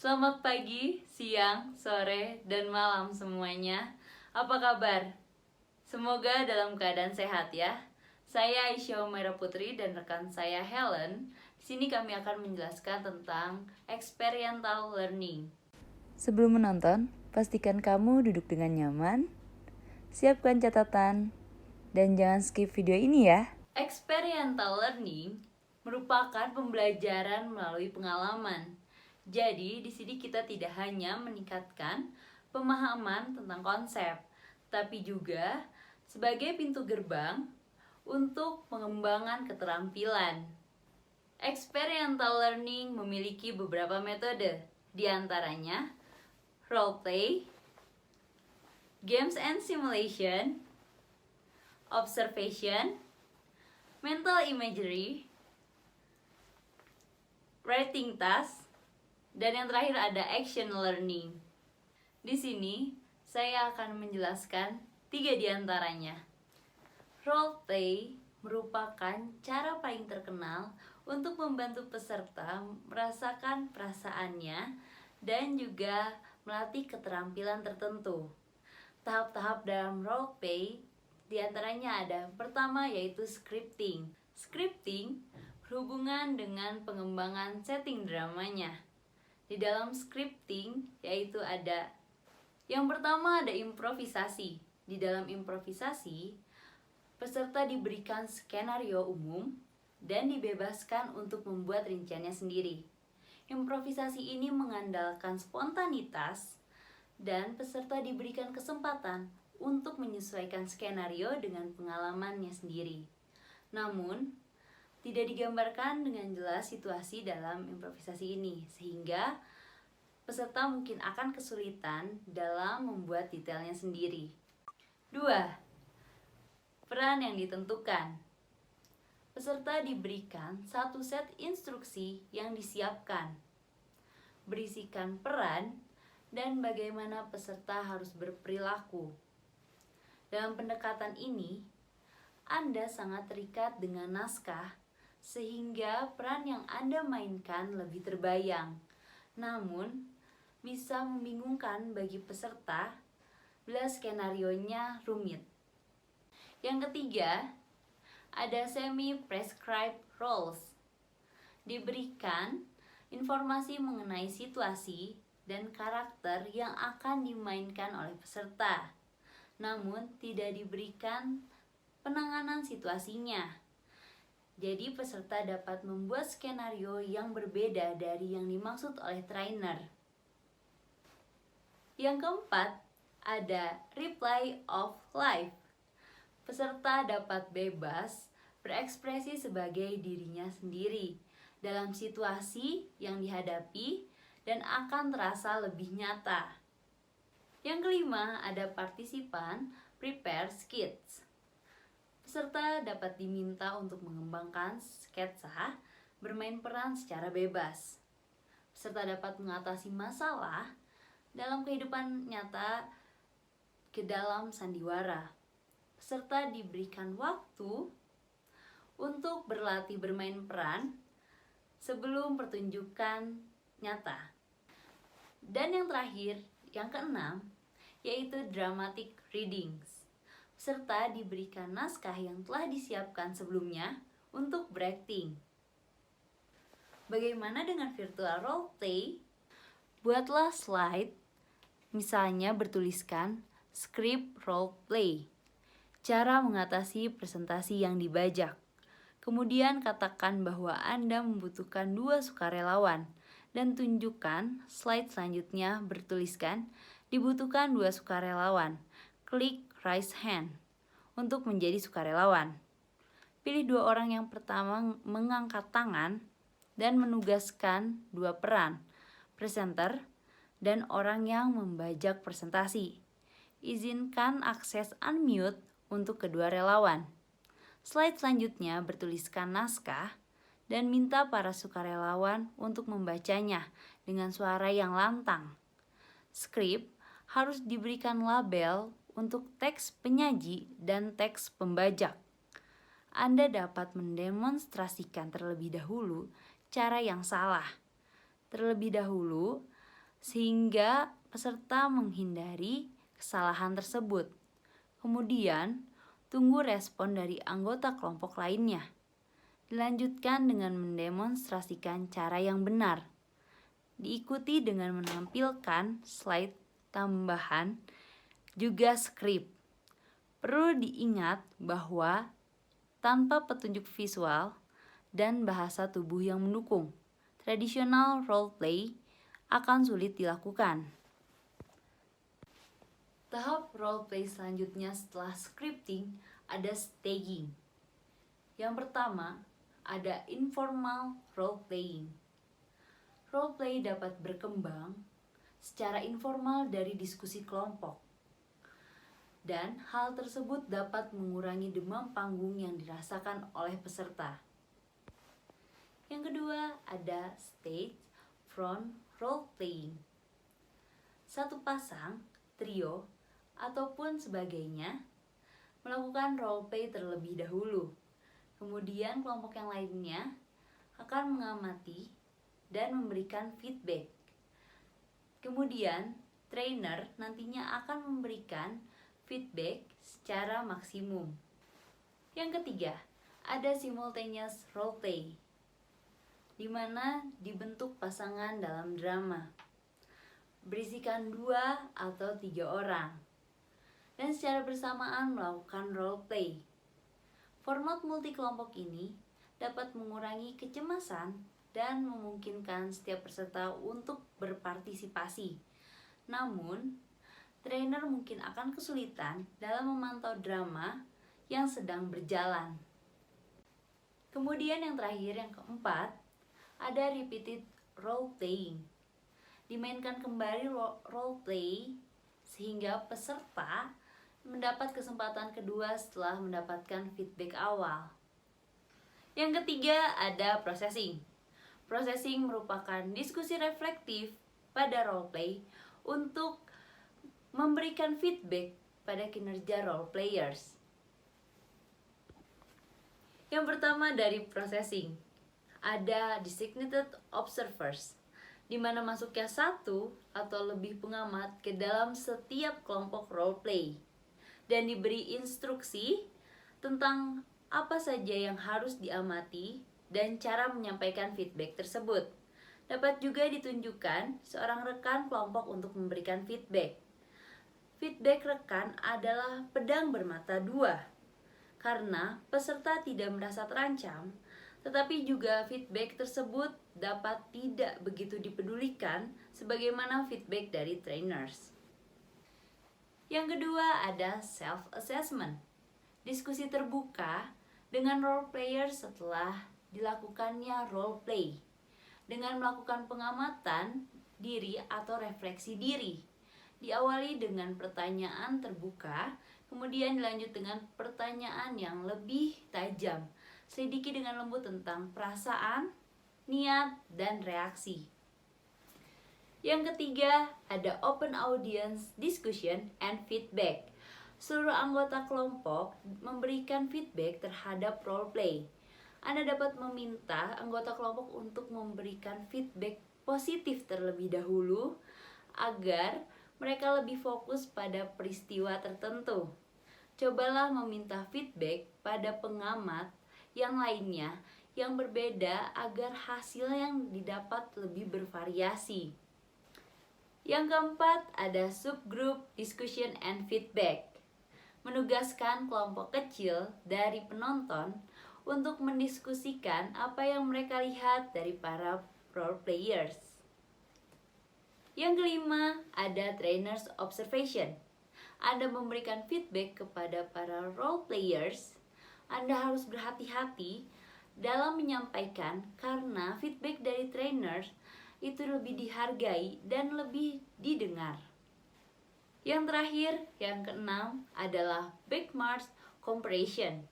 Selamat pagi, siang, sore, dan malam semuanya. Apa kabar? Semoga dalam keadaan sehat ya. Saya Aisyah Umaira Putri dan rekan saya Helen. Di sini kami akan menjelaskan tentang experiential learning. Sebelum menonton, pastikan kamu duduk dengan nyaman, siapkan catatan, dan jangan skip video ini ya. Experiential learning merupakan pembelajaran melalui pengalaman. Jadi, di sini kita tidak hanya meningkatkan pemahaman tentang konsep, tapi juga sebagai pintu gerbang untuk pengembangan keterampilan. Experiential learning memiliki beberapa metode, di antaranya role play, games and simulation, observation, mental imagery, writing task, dan yang terakhir ada action learning. Di sini saya akan menjelaskan 3 di antaranya. Role play merupakan cara paling terkenal untuk membantu peserta merasakan perasaannya dan juga melatih keterampilan tertentu. Tahap-tahap dalam role play di antaranya ada pertama yaitu scripting. Scripting berhubungan dengan pengembangan setting dramanya. Di dalam scripting yaitu ada yang pertama ada improvisasi. Di dalam improvisasi, peserta diberikan skenario umum dan dibebaskan untuk membuat rinciannya sendiri. Improvisasi ini mengandalkan spontanitas dan peserta diberikan kesempatan untuk menyesuaikan skenario dengan pengalamannya sendiri. Namun, tidak digambarkan dengan jelas situasi dalam improvisasi ini, sehingga peserta mungkin akan kesulitan dalam membuat detailnya sendiri. 2. Peran yang ditentukan. Peserta diberikan satu set instruksi yang disiapkan, berisikan peran, dan bagaimana peserta harus berperilaku. Dalam pendekatan ini, Anda sangat terikat dengan naskah, sehingga peran yang Anda mainkan lebih terbayang. Namun, bisa membingungkan bagi peserta bila skenarionya rumit. Yang ketiga, ada semi-prescribed roles. Diberikan informasi mengenai situasi dan karakter yang akan dimainkan oleh peserta, namun tidak diberikan penanganan situasinya. Jadi peserta dapat membuat skenario yang berbeda dari yang dimaksud oleh trainer. Yang keempat, ada replay of life. Peserta dapat bebas berekspresi sebagai dirinya sendiri dalam situasi yang dihadapi dan akan terasa lebih nyata. Yang kelima, ada partisipan prepare skits. Peserta dapat diminta untuk mengembangkan sketsa bermain peran secara bebas. Peserta dapat mengatasi masalah dalam kehidupan nyata ke dalam sandiwara. Peserta diberikan waktu untuk berlatih bermain peran sebelum pertunjukan nyata. Dan yang terakhir, yang keenam, yaitu dramatic readings. Peserta diberikan naskah yang telah disiapkan sebelumnya untuk berakting. Bagaimana dengan virtual role play? Buatlah slide, misalnya bertuliskan script role play, cara mengatasi presentasi yang dibajak. Kemudian katakan bahwa Anda membutuhkan 2 sukarelawan dan tunjukkan slide selanjutnya bertuliskan dibutuhkan 2 sukarelawan. Klik raise hand untuk menjadi sukarelawan. Pilih 2 orang yang pertama mengangkat tangan dan menugaskan 2 peran, presenter dan orang yang membajak presentasi. Izinkan akses unmute untuk kedua relawan. Slide selanjutnya bertuliskan naskah dan minta para sukarelawan untuk membacanya dengan suara yang lantang. Skrip harus diberikan label untuk teks penyaji dan teks pembajak. Anda dapat mendemonstrasikan terlebih dahulu cara yang salah. Terlebih dahulu, sehingga peserta menghindari kesalahan tersebut. Kemudian, tunggu respon dari anggota kelompok lainnya. Dilanjutkan dengan mendemonstrasikan cara yang benar. Diikuti dengan menampilkan slide tambahan, juga skrip. Perlu diingat bahwa tanpa petunjuk visual dan bahasa tubuh yang mendukung, tradisional role play akan sulit dilakukan. Tahap role play selanjutnya setelah scripting ada staging. Yang pertama, ada informal role playing. Role play dapat berkembang secara informal dari diskusi kelompok. Dan hal tersebut dapat mengurangi demam panggung yang dirasakan oleh peserta. Yang kedua, ada stage front role playing. Satu pasang, trio, ataupun sebagainya melakukan role play terlebih dahulu. Kemudian kelompok yang lainnya akan mengamati dan memberikan feedback. Kemudian trainer nantinya akan memberikan feedback secara maksimum. Yang ketiga, ada simultaneous role play, di mana dibentuk pasangan dalam drama, berisikan 2 atau 3 orang, dan secara bersamaan melakukan role play. Format multi kelompok ini dapat mengurangi kecemasan dan memungkinkan setiap peserta untuk berpartisipasi. Namun, trainer mungkin akan kesulitan dalam memantau drama yang sedang berjalan. Kemudian yang terakhir, yang keempat, ada repeated role playing. Dimainkan kembali role play sehingga peserta mendapat kesempatan kedua setelah mendapatkan feedback awal. Yang ketiga, ada processing. Processing merupakan diskusi reflektif pada role play untuk memberikan feedback pada kinerja role players. Yang pertama dari processing, ada designated observers, di mana masuknya 1 atau lebih pengamat ke dalam setiap kelompok role play dan diberi instruksi tentang apa saja yang harus diamati dan cara menyampaikan feedback tersebut. Dapat juga ditunjukkan seorang rekan kelompok untuk memberikan feedback. Feedback rekan adalah pedang bermata 2, karena peserta tidak merasa terancam, tetapi juga feedback tersebut dapat tidak begitu dipedulikan sebagaimana feedback dari trainers. Yang kedua ada self-assessment. Diskusi terbuka dengan role player setelah dilakukannya role play, dengan melakukan pengamatan diri atau refleksi diri. Diawali dengan pertanyaan terbuka, kemudian dilanjut dengan pertanyaan yang lebih tajam. Selidiki dengan lembut tentang perasaan, niat, dan reaksi. Yang ketiga, ada open audience discussion and feedback. Seluruh anggota kelompok memberikan feedback terhadap role play. Anda dapat meminta anggota kelompok untuk memberikan feedback positif terlebih dahulu agar mereka lebih fokus pada peristiwa tertentu. Cobalah meminta feedback pada pengamat yang lainnya yang berbeda agar hasil yang didapat lebih bervariasi. Yang keempat, ada subgroup discussion and feedback. Menugaskan kelompok kecil dari penonton untuk mendiskusikan apa yang mereka lihat dari para role players. Yang kelima, ada trainers observation. Anda memberikan feedback kepada para role players. Anda harus berhati-hati dalam menyampaikan karena feedback dari trainers itu lebih dihargai dan lebih didengar. Yang terakhir, yang keenam adalah benchmark comparison.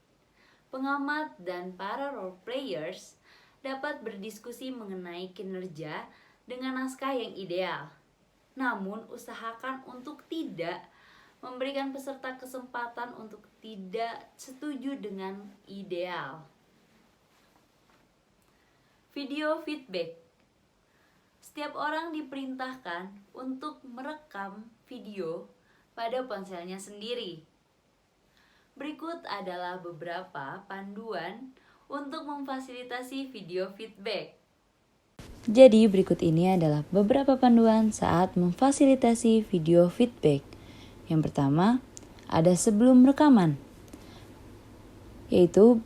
Pengamat dan para role players dapat berdiskusi mengenai kinerja dengan naskah yang ideal. Namun, usahakan untuk tidak memberikan peserta kesempatan untuk tidak setuju dengan ideal. Video feedback. Setiap orang diperintahkan untuk merekam video pada ponselnya sendiri. Berikut adalah beberapa panduan untuk memfasilitasi video feedback. Jadi berikut ini adalah beberapa panduan saat memfasilitasi video feedback. Yang pertama, ada sebelum rekaman. Yaitu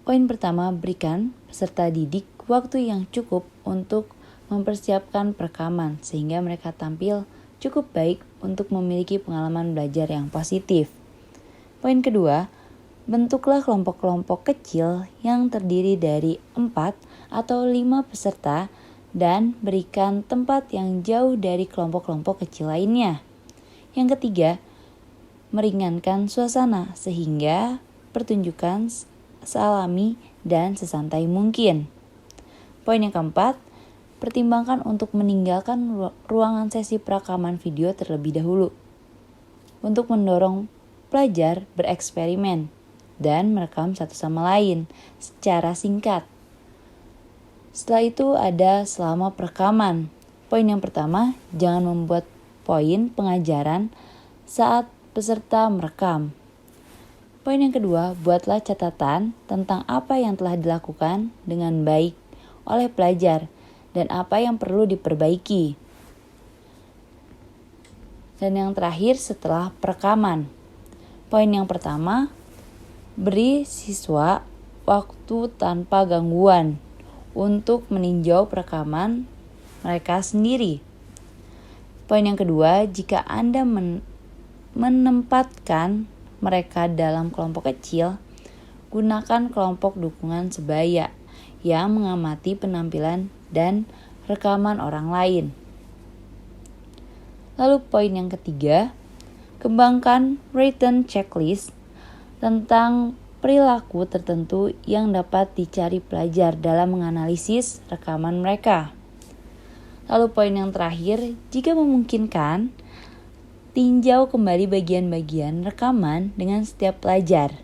poin pertama, berikan peserta didik waktu yang cukup untuk mempersiapkan perekaman sehingga mereka tampil cukup baik untuk memiliki pengalaman belajar yang positif. Poin kedua, bentuklah kelompok-kelompok kecil yang terdiri dari 4 atau 5 peserta dan berikan tempat yang jauh dari kelompok-kelompok kecil lainnya. Yang ketiga, meringankan suasana sehingga pertunjukan sealami dan sesantai mungkin. Poin yang keempat, pertimbangkan untuk meninggalkan ruangan sesi perekaman video terlebih dahulu untuk mendorong pelajar bereksperimen dan merekam satu sama lain secara singkat. Setelah itu ada selama perekaman. Poin yang pertama, jangan membuat poin pengajaran saat peserta merekam. Poin yang kedua, buatlah catatan tentang apa yang telah dilakukan dengan baik oleh pelajar dan apa yang perlu diperbaiki. Dan yang terakhir setelah perekaman. Poin yang pertama, beri siswa waktu tanpa gangguan untuk meninjau perekaman mereka sendiri. Poin yang kedua, jika Anda menempatkan mereka dalam kelompok kecil, gunakan kelompok dukungan sebaya yang mengamati penampilan dan rekaman orang lain. Lalu poin yang ketiga, kembangkan written checklist tentang perilaku tertentu yang dapat dicari pelajar dalam menganalisis rekaman mereka. Lalu poin yang terakhir, jika memungkinkan, tinjau kembali bagian-bagian rekaman dengan setiap pelajar.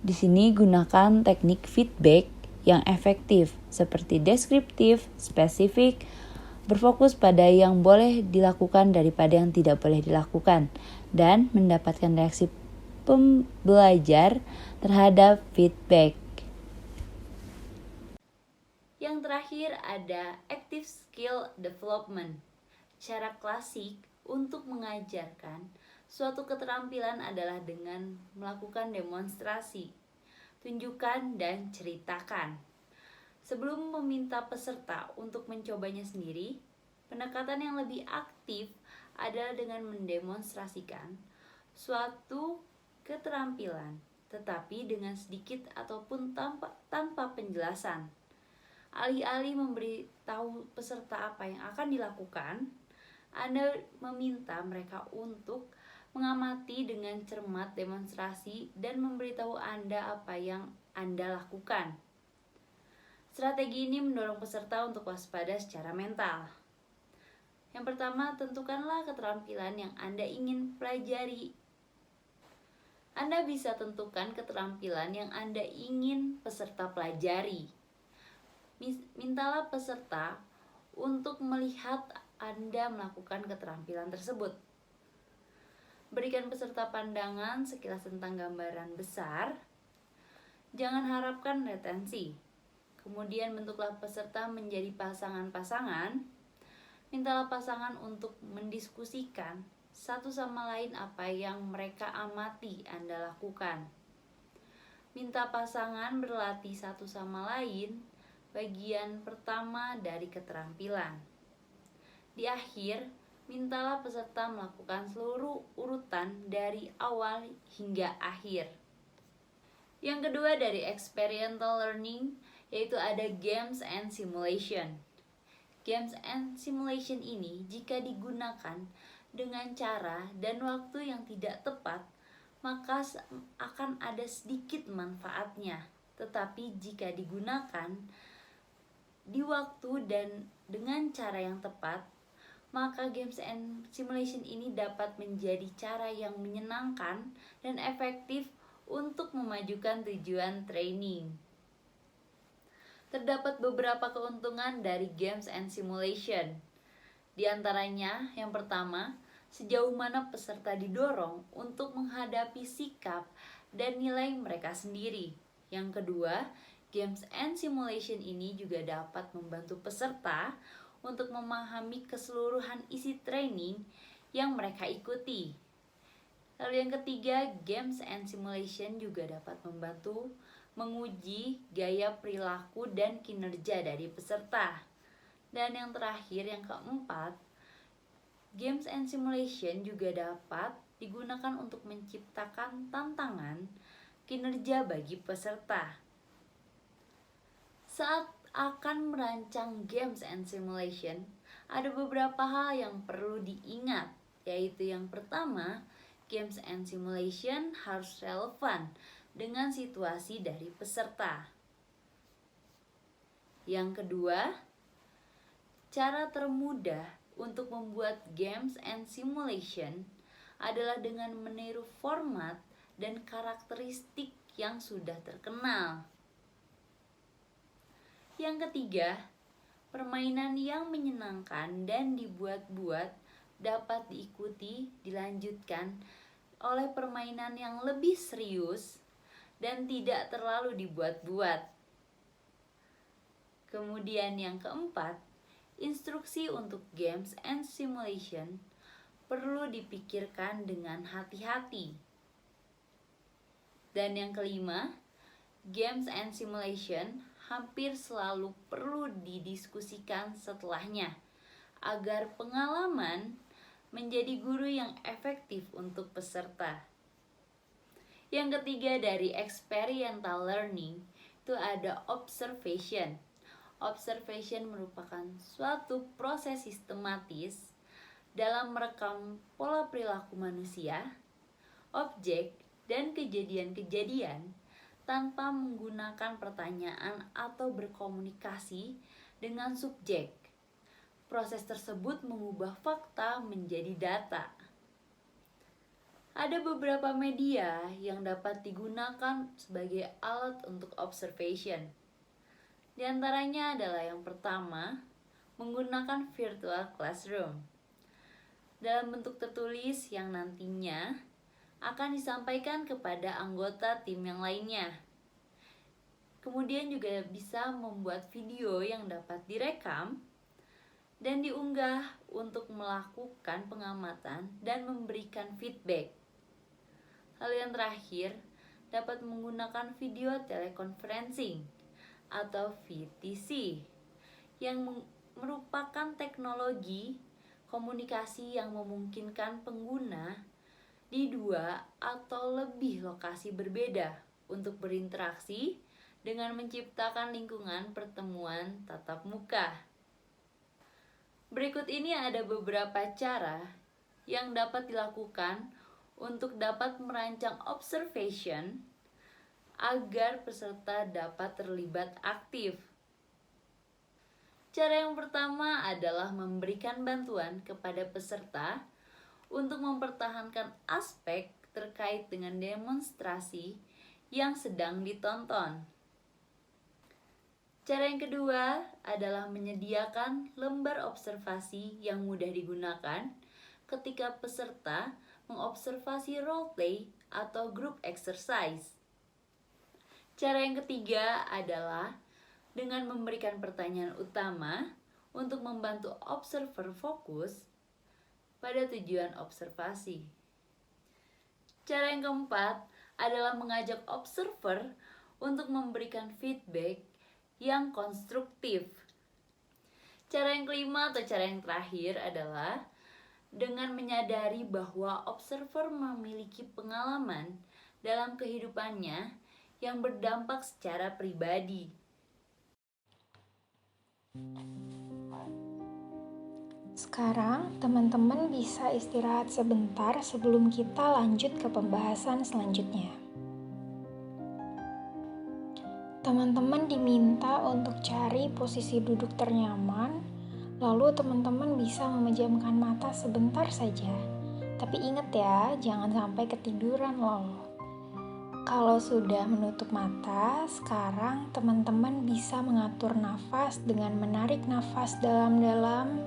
Di sini gunakan teknik feedback yang efektif seperti deskriptif, spesifik, berfokus pada yang boleh dilakukan daripada yang tidak boleh dilakukan, dan mendapatkan reaksi pembelajar terhadap feedback. Yang terakhir ada active skill development. Cara klasik untuk mengajarkan suatu keterampilan adalah dengan melakukan demonstrasi, tunjukkan dan ceritakan. Sebelum meminta peserta untuk mencobanya sendiri, pendekatan yang lebih aktif adalah dengan mendemonstrasikan suatu keterampilan, tetapi dengan sedikit ataupun tanpa penjelasan. Alih-alih memberitahu peserta apa yang akan dilakukan, Anda meminta mereka untuk mengamati dengan cermat demonstrasi dan memberitahu Anda apa yang Anda lakukan. Strategi ini mendorong peserta untuk waspada secara mental. Yang pertama, tentukanlah keterampilan yang Anda ingin pelajari. Anda bisa tentukan keterampilan yang Anda ingin peserta pelajari. Mintalah peserta untuk melihat Anda melakukan keterampilan tersebut. Berikan peserta pandangan sekilas tentang gambaran besar. Jangan harapkan retensi. Kemudian bentuklah peserta menjadi pasangan-pasangan. Mintalah pasangan untuk mendiskusikan satu sama lain apa yang mereka amati Anda lakukan. Minta pasangan berlatih satu sama lain bagian pertama dari keterampilan. Di akhir, mintalah peserta melakukan seluruh urutan dari awal hingga akhir. Yang kedua dari experiential learning, yaitu ada games and simulation. Games and simulation ini jika digunakan dengan cara dan waktu yang tidak tepat, maka akan ada sedikit manfaatnya. Tetapi jika digunakan di waktu dan dengan cara yang tepat, maka games and simulation ini dapat menjadi cara yang menyenangkan dan efektif untuk memajukan tujuan training. Terdapat beberapa keuntungan dari games and simulation. Di antaranya, yang pertama, sejauh mana peserta didorong untuk menghadapi sikap dan nilai mereka sendiri. Yang kedua, games and simulation ini juga dapat membantu peserta untuk memahami keseluruhan isi training yang mereka ikuti. Lalu yang ketiga, games and simulation juga dapat membantu menguji gaya perilaku dan kinerja dari peserta. Dan yang terakhir, yang keempat, games and simulation juga dapat digunakan untuk menciptakan tantangan kinerja bagi peserta. Saat akan merancang games and simulation, ada beberapa hal yang perlu diingat, yaitu yang pertama, games and simulation harus relevan dengan situasi dari peserta. Yang kedua, cara termudah untuk membuat games and simulation adalah dengan meniru format dan karakteristik yang sudah terkenal. Yang ketiga, permainan yang menyenangkan dan dibuat-buat dapat dilanjutkan oleh permainan yang lebih serius dan tidak terlalu dibuat-buat. Kemudian yang keempat, instruksi untuk games and simulation perlu dipikirkan dengan hati-hati. Dan yang kelima, games and simulation hampir selalu perlu didiskusikan setelahnya agar pengalaman menjadi guru yang efektif untuk peserta. Yang ketiga dari experiential learning itu ada observation. Observation merupakan suatu proses sistematis dalam merekam pola perilaku manusia, objek, dan kejadian-kejadian tanpa menggunakan pertanyaan atau berkomunikasi dengan subjek. Proses tersebut mengubah fakta menjadi data. Ada beberapa media yang dapat digunakan sebagai alat untuk observation. Di antaranya adalah yang pertama, menggunakan virtual classroom dalam bentuk tertulis yang nantinya akan disampaikan kepada anggota tim yang lainnya. Kemudian juga bisa membuat video yang dapat direkam dan diunggah untuk melakukan pengamatan dan memberikan feedback. Lalu yang terakhir, dapat menggunakan video teleconferencing atau VTC yang merupakan teknologi komunikasi yang memungkinkan pengguna di 2 atau lebih lokasi berbeda untuk berinteraksi dengan menciptakan lingkungan pertemuan tatap muka. Berikut ini ada beberapa cara yang dapat dilakukan untuk dapat merancang observation agar peserta dapat terlibat aktif. Cara yang pertama adalah memberikan bantuan kepada peserta untuk mempertahankan aspek terkait dengan demonstrasi yang sedang ditonton. Cara yang kedua adalah menyediakan lembar observasi yang mudah digunakan ketika peserta mengobservasi role play atau group exercise. Cara yang ketiga adalah dengan memberikan pertanyaan utama untuk membantu observer fokus pada tujuan observasi. Cara yang keempat adalah mengajak observer untuk memberikan feedback yang konstruktif. Cara yang kelima atau cara yang terakhir adalah dengan menyadari bahwa observer memiliki pengalaman dalam kehidupannya yang berdampak secara pribadi. Sekarang, teman-teman bisa istirahat sebentar sebelum kita lanjut ke pembahasan selanjutnya. Teman-teman diminta untuk cari posisi duduk ternyaman, lalu teman-teman bisa memejamkan mata sebentar saja. Tapi ingat ya, jangan sampai ketiduran loh. Kalau sudah menutup mata, sekarang teman-teman bisa mengatur nafas dengan menarik nafas dalam-dalam.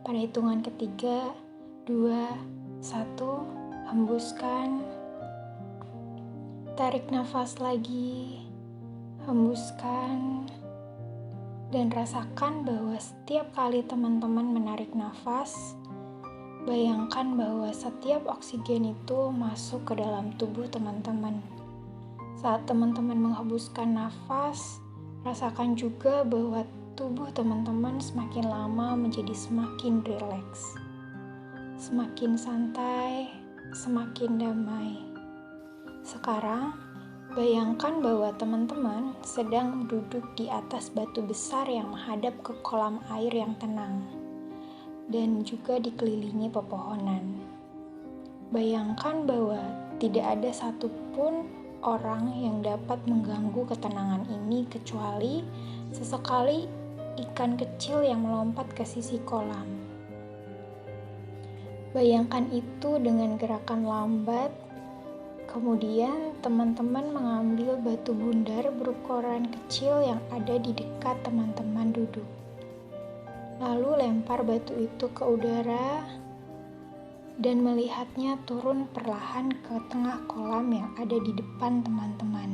Pada hitungan ketiga, 2, 1, hembuskan. Tarik nafas lagi, hembuskan. Dan rasakan bahwa setiap kali teman-teman menarik nafas, bayangkan bahwa setiap oksigen itu masuk ke dalam tubuh teman-teman. Saat teman-teman menghembuskan nafas, rasakan juga bahwa tubuh teman-teman semakin lama menjadi semakin rileks, semakin santai, semakin damai. Sekarang, bayangkan bahwa teman-teman sedang duduk di atas batu besar yang menghadap ke kolam air yang tenang dan juga dikelilingi pepohonan. Bayangkan bahwa tidak ada satupun orang yang dapat mengganggu ketenangan ini kecuali sesekali ikan kecil yang melompat ke sisi kolam. Bayangkan itu dengan gerakan lambat. Kemudian teman-teman mengambil batu bundar berukuran kecil yang ada di dekat teman-teman duduk. Lalu lempar batu itu ke udara dan melihatnya turun perlahan ke tengah kolam yang ada di depan teman-teman.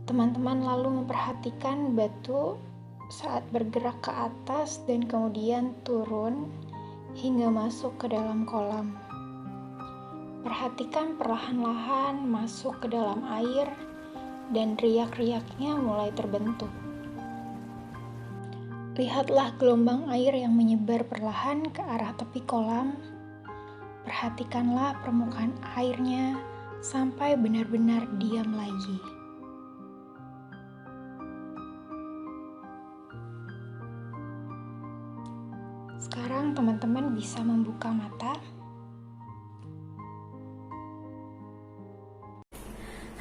Teman-teman lalu memperhatikan batu saat bergerak ke atas dan kemudian turun hingga masuk ke dalam kolam. Perhatikan perlahan-lahan masuk ke dalam air dan riak-riaknya mulai terbentuk. Lihatlah gelombang air yang menyebar perlahan ke arah tepi kolam. Perhatikanlah permukaan airnya sampai benar-benar diam lagi. Sekarang teman-teman bisa membuka mata.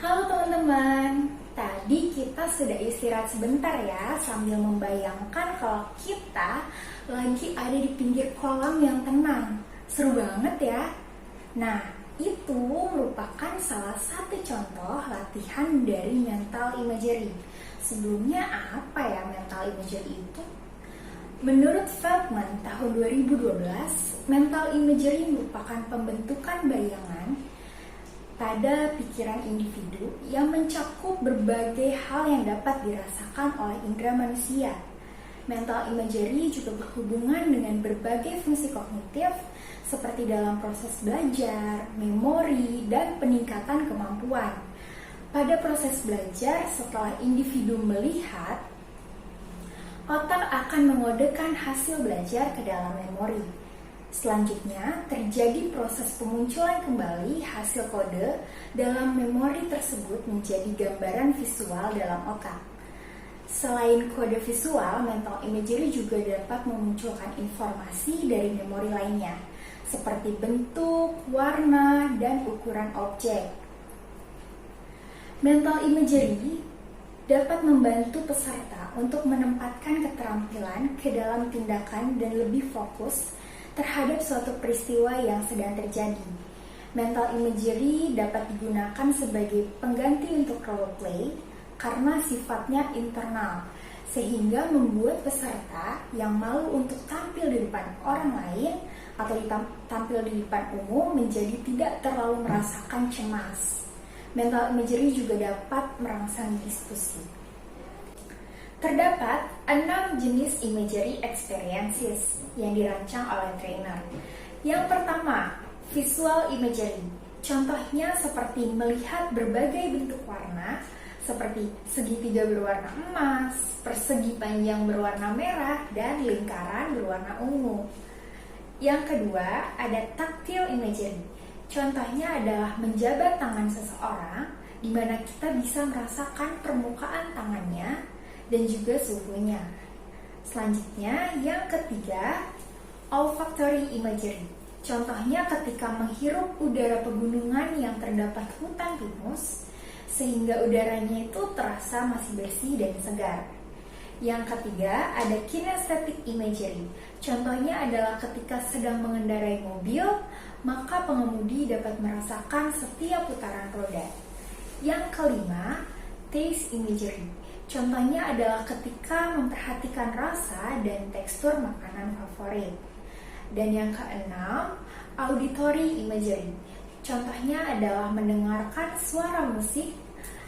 Halo teman-teman, tadi kita sudah istirahat sebentar ya sambil membayangkan kalau kita lagi ada di pinggir kolam yang tenang. Seru banget ya. Nah, itu merupakan salah satu contoh latihan dari mental imagery. Sebelumnya apa ya mental imagery itu? Menurut Feldman tahun 2012, mental imagery merupakan pembentukan bayangan pada pikiran individu yang mencakup berbagai hal yang dapat dirasakan oleh indera manusia. Mental imagery juga berhubungan dengan berbagai fungsi kognitif seperti dalam proses belajar, memori, dan peningkatan kemampuan. Pada proses belajar, setelah individu melihat, otak akan mengodekan hasil belajar ke dalam memori. Selanjutnya, terjadi proses pemunculan kembali hasil kode dalam memori tersebut menjadi gambaran visual dalam otak. Selain kode visual, mental imagery juga dapat memunculkan informasi dari memori lainnya, seperti bentuk, warna, dan ukuran objek. Mental imagery dapat membantu peserta untuk menempatkan keterampilan ke dalam tindakan dan lebih fokus terhadap suatu peristiwa yang sedang terjadi. Mental imagery dapat digunakan sebagai pengganti untuk role play karena sifatnya internal, sehingga membuat peserta yang malu untuk tampil di depan orang lain atau tampil di depan umum menjadi tidak terlalu merasakan cemas. Mental imagery juga dapat merangsang diskusi. Terdapat 6 jenis imagery experiences yang dirancang oleh trainer. Yang pertama, visual imagery. Contohnya seperti melihat berbagai bentuk warna, seperti segitiga berwarna emas, persegi panjang berwarna merah, dan lingkaran berwarna ungu. Yang kedua, ada tactile imagery. Contohnya adalah menjabat tangan seseorang, di mana kita bisa merasakan permukaan tangannya dan juga suhunya. Selanjutnya, yang ketiga, olfactory imagery. Contohnya ketika menghirup udara pegunungan yang terdapat hutan pinus, sehingga udaranya itu terasa masih bersih dan segar. Yang ketiga, ada kinesthetic imagery. Contohnya adalah ketika sedang mengendarai mobil, maka pengemudi dapat merasakan setiap putaran roda. Yang kelima, taste imagery. Contohnya adalah ketika memperhatikan rasa dan tekstur makanan favorit. Dan yang keenam, auditory imagery. Contohnya adalah mendengarkan suara musik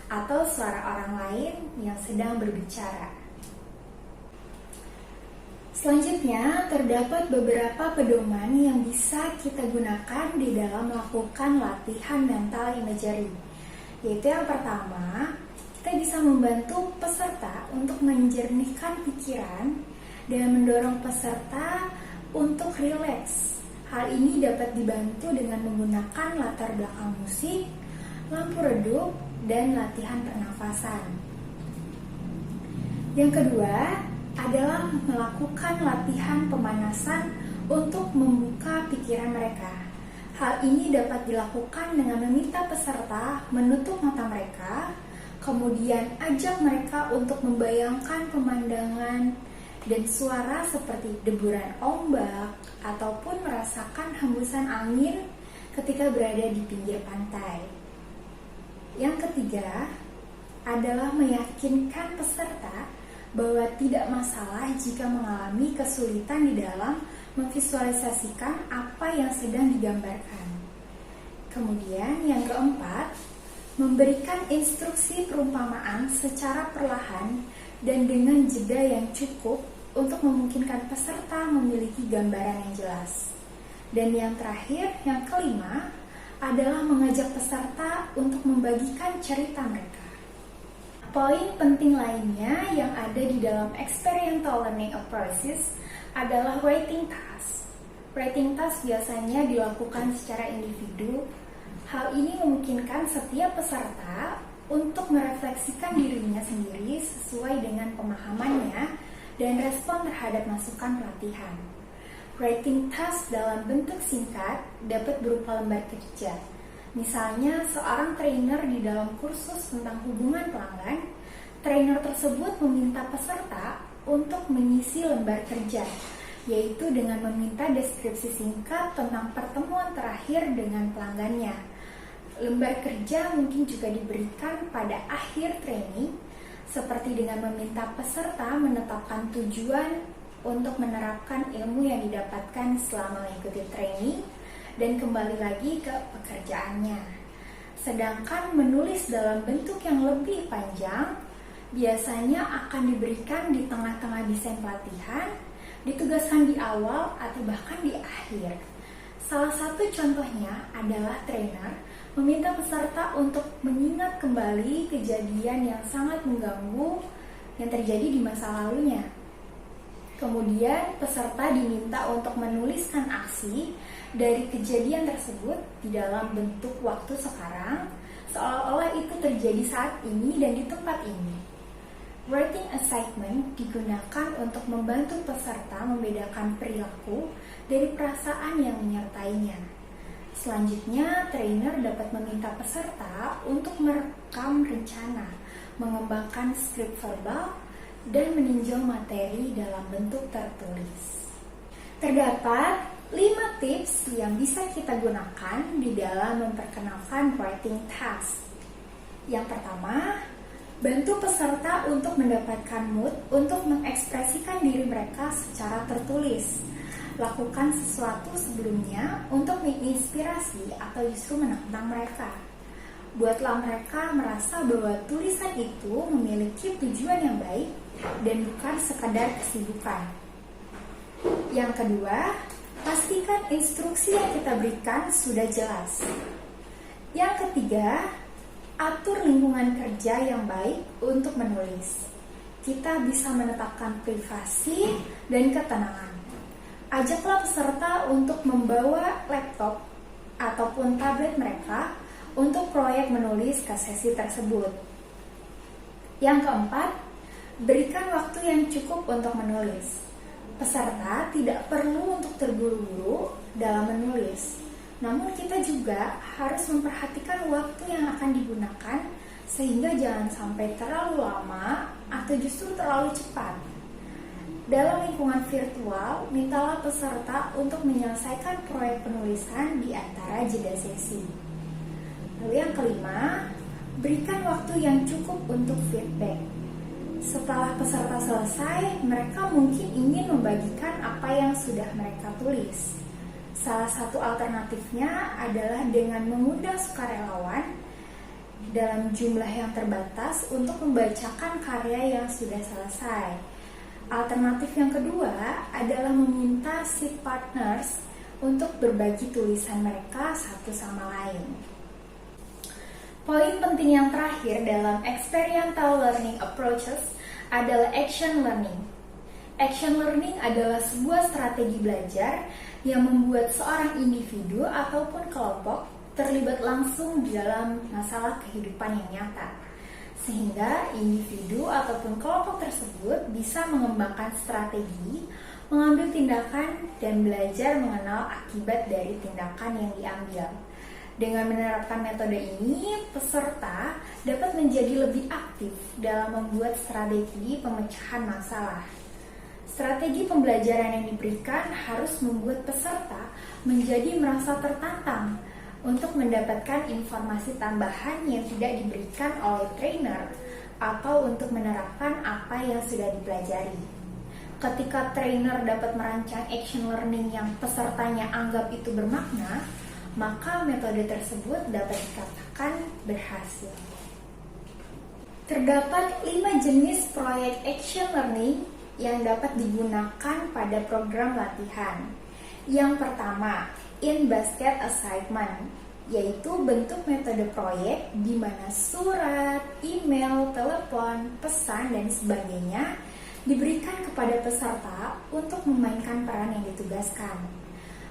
atau suara orang lain yang sedang berbicara. Selanjutnya, terdapat beberapa pedoman yang bisa kita gunakan di dalam melakukan latihan mental imagery. Yaitu yang pertama, kita bisa membantu peserta untuk menjernihkan pikiran dan mendorong peserta untuk rileks. Hal ini dapat dibantu dengan menggunakan latar belakang musik, lampu redup, dan latihan pernafasan. Yang kedua adalah melakukan latihan pemanasan untuk membuka pikiran mereka. Hal ini dapat dilakukan dengan meminta peserta menutup mata mereka, kemudian ajak mereka untuk membayangkan pemandangan dan suara seperti deburan ombak ataupun merasakan hembusan angin ketika berada di pinggir pantai. Yang ketiga adalah meyakinkan peserta bahwa tidak masalah jika mengalami kesulitan di dalam memvisualisasikan apa yang sedang digambarkan. Kemudian yang keempat, memberikan instruksi perumpamaan secara perlahan dan dengan jeda yang cukup untuk memungkinkan peserta memiliki gambaran yang jelas. Dan yang terakhir, yang kelima, adalah mengajak peserta untuk membagikan cerita mereka. Poin penting lainnya yang ada di dalam experiential learning approaches adalah writing task. Writing task biasanya dilakukan secara individu. Hal ini memungkinkan setiap peserta untuk merefleksikan dirinya sendiri sesuai dengan pemahamannya dan respon terhadap masukan pelatihan. Writing task dalam bentuk singkat dapat berupa lembar kerja. Misalnya, seorang trainer di dalam kursus tentang hubungan pelanggan, trainer tersebut meminta peserta untuk mengisi lembar kerja, yaitu dengan meminta deskripsi singkat tentang pertemuan terakhir dengan pelanggannya. Lembar kerja mungkin juga diberikan pada akhir training, seperti dengan meminta peserta menetapkan tujuan untuk menerapkan ilmu yang didapatkan selama mengikuti training, dan kembali lagi ke pekerjaannya. Sedangkan menulis dalam bentuk yang lebih panjang biasanya akan diberikan di tengah-tengah desain pelatihan, ditugaskan di awal atau bahkan di akhir. Salah satu contohnya adalah trainer meminta peserta untuk mengingat kembali kejadian yang sangat mengganggu yang terjadi di masa lalunya. Kemudian peserta diminta untuk menuliskan aksi dari kejadian tersebut di dalam bentuk waktu sekarang, seolah-olah itu terjadi saat ini dan di tempat ini. Writing assignment digunakan untuk membantu peserta membedakan perilaku dari perasaan yang menyertainya. Selanjutnya, trainer dapat meminta peserta untuk merekam rencana, mengembangkan skrip verbal, dan meninjau materi dalam bentuk tertulis. Terdapat 5 tips yang bisa kita gunakan di dalam memperkenalkan writing task. Yang pertama, bantu peserta untuk mendapatkan mood untuk mengekspresikan diri mereka secara tertulis. Lakukan sesuatu sebelumnya untuk menginspirasi atau justru menantang mereka. Buatlah mereka merasa bahwa tulisan itu memiliki tujuan yang baik dan bukan sekadar kesibukan. Yang kedua, pastikan instruksi yang kita berikan sudah jelas. Yang ketiga, atur lingkungan kerja yang baik untuk menulis. Kita bisa menetapkan privasi dan ketenangan. Ajaklah peserta untuk membawa laptop ataupun tablet mereka untuk proyek menulis ke sesi tersebut. Yang keempat, berikan waktu yang cukup untuk menulis. Peserta tidak perlu untuk terburu-buru dalam menulis. Namun kita juga harus memperhatikan waktu yang akan digunakan sehingga jangan sampai terlalu lama atau justru terlalu cepat? Dalam lingkungan virtual, mintalah peserta untuk menyelesaikan proyek penulisan di antara jeda sesi. Lalu yang kelima, berikan waktu yang cukup untuk feedback. Setelah peserta selesai, mereka mungkin ingin membagikan apa yang sudah mereka tulis. Salah satu alternatifnya adalah dengan mengundang sukarelawan dalam jumlah yang terbatas untuk membacakan karya yang sudah selesai. Alternatif yang kedua adalah meminta seat partners untuk berbagi tulisan mereka satu sama lain. Poin penting yang terakhir dalam experiential learning approaches adalah action learning. Action learning adalah sebuah strategi belajar yang membuat seorang individu ataupun kelompok terlibat langsung di dalam masalah kehidupan yang nyata, sehingga individu ataupun kelompok tersebut bisa mengembangkan strategi, mengambil tindakan, dan belajar mengenal akibat dari tindakan yang diambil. Dengan menerapkan metode ini, peserta dapat menjadi lebih aktif dalam membuat strategi pemecahan masalah. Strategi pembelajaran yang diberikan harus membuat peserta menjadi merasa tertantang untuk mendapatkan informasi tambahan yang tidak diberikan oleh trainer atau untuk menerapkan apa yang sudah dipelajari. Ketika trainer dapat merancang action learning yang pesertanya anggap itu bermakna, maka metode tersebut dapat dikatakan berhasil. Terdapat 5 jenis proyek action learning yang dapat digunakan pada program latihan. Yang pertama, in-basket assignment, yaitu bentuk metode proyek di mana surat, email, telepon, pesan, dan sebagainya diberikan kepada peserta untuk memainkan peran yang ditugaskan.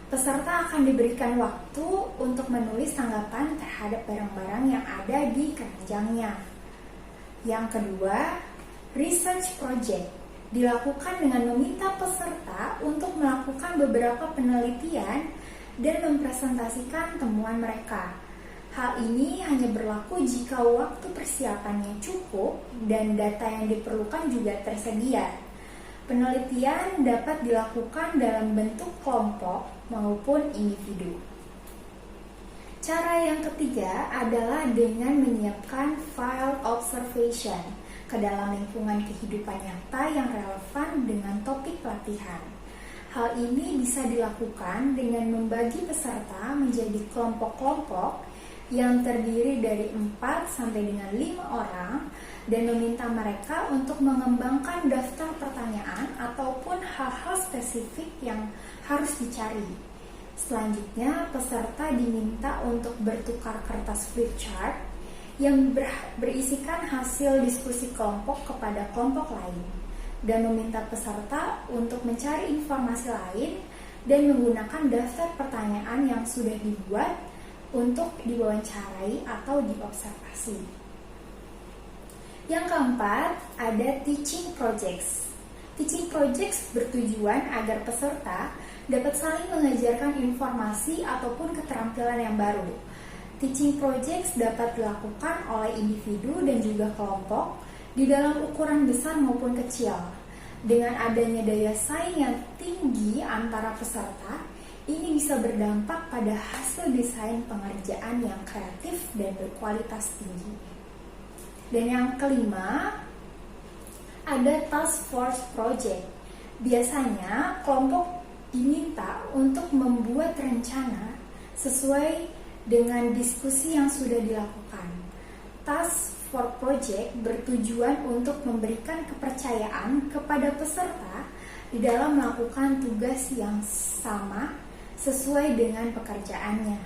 Peserta akan diberikan waktu untuk menulis tanggapan terhadap barang-barang yang ada di keranjangnya. Yang kedua, research project dilakukan dengan meminta peserta untuk melakukan beberapa penelitian dan mempresentasikan temuan mereka. Hal ini hanya berlaku jika waktu persiapannya cukup dan data yang diperlukan juga tersedia. Penelitian dapat dilakukan dalam bentuk kelompok maupun individu. Cara yang ketiga adalah dengan menyiapkan file observation ke dalam lingkungan kehidupan nyata yang relevan dengan topik latihan. Hal ini bisa dilakukan dengan membagi peserta menjadi kelompok-kelompok yang terdiri dari 4 sampai dengan 5 orang dan meminta mereka untuk mengembangkan daftar pertanyaan ataupun hal-hal spesifik yang harus dicari. Selanjutnya, peserta diminta untuk bertukar kertas flip chart yang berisikan hasil diskusi kelompok kepada kelompok lain dan meminta peserta untuk mencari informasi lain dan menggunakan daftar pertanyaan yang sudah dibuat untuk diwawancarai atau diobservasi. Yang keempat, ada teaching projects. Teaching projects bertujuan agar peserta dapat saling mengajarkan informasi ataupun keterampilan yang baru. Teaching projects dapat dilakukan oleh individu dan juga kelompok di dalam ukuran besar maupun kecil. Dengan adanya daya saing yang tinggi antara peserta, ini bisa berdampak pada hasil desain pengerjaan yang kreatif dan berkualitas tinggi. Dan yang kelima, ada task force project. Biasanya kelompok diminta untuk membuat rencana sesuai dengan diskusi yang sudah dilakukan. Task force project bertujuan untuk memberikan kepercayaan kepada peserta di dalam melakukan tugas yang sama sesuai dengan pekerjaannya.